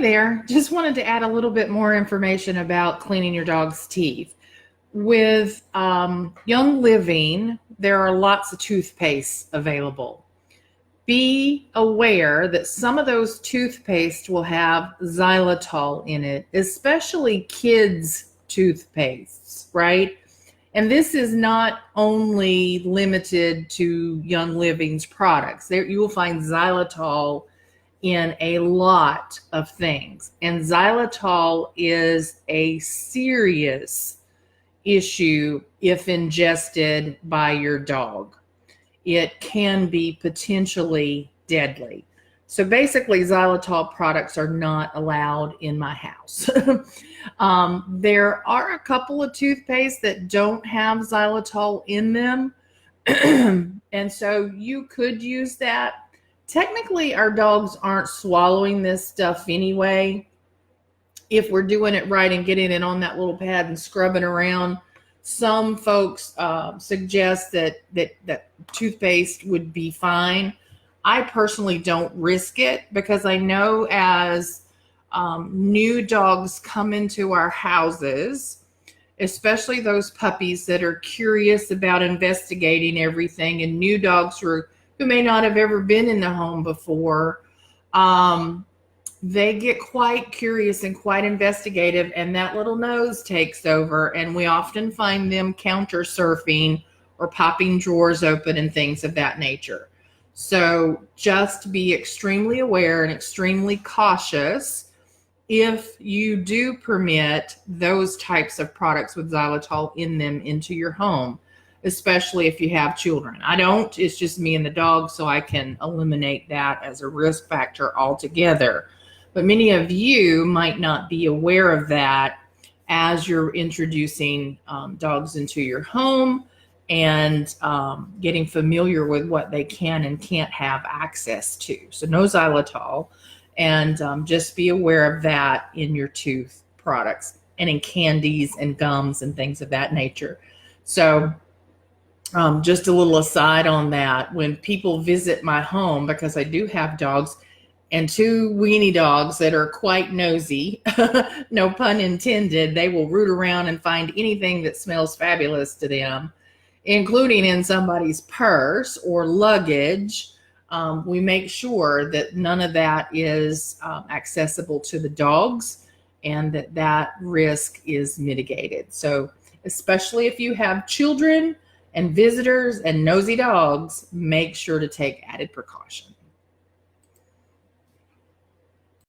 there. Just wanted to add a little bit more information about cleaning your dog's teeth. With Young Living, there are lots of toothpaste available. Be aware that some of those toothpaste will have xylitol in it, especially kids' toothpastes, right? And this is not only limited to Young Living's products. There you will find xylitol in a lot of things. And xylitol is a serious issue if ingested by your dog. It can be potentially deadly. So basically, xylitol products are not allowed in my house. There are a couple of toothpaste that don't have xylitol in them. And so you could use that. Technically, our dogs aren't swallowing this stuff anyway. If we're doing it right and getting it on that little pad and scrubbing around, some folks suggest that toothpaste would be fine. I personally don't risk it because I know as new dogs come into our houses, especially those puppies that are curious about investigating everything, and new dogs who may not have ever been in the home before, they get quite curious and quite investigative, and that little nose takes over, and we often find them counter surfing or popping drawers open and things of that nature. So just be extremely aware and extremely cautious if you do permit those types of products with xylitol in them into your home, especially if you have children. I don't, it's just me and the dog, so I can eliminate that as a risk factor altogether. But many of you might not be aware of that as you're introducing dogs into your home and getting familiar with what they can and can't have access to. So no xylitol, and just be aware of that in your tooth products and in candies and gums and things of that nature. So just a little aside on that, when people visit my home, because I do have dogs and two weenie dogs that are quite nosy, no pun intended, they will root around and find anything that smells fabulous to them, including in somebody's purse or luggage. We make sure that none of that is accessible to the dogs and that risk is mitigated. So especially if you have children and visitors and nosy dogs, make sure to take added precautions.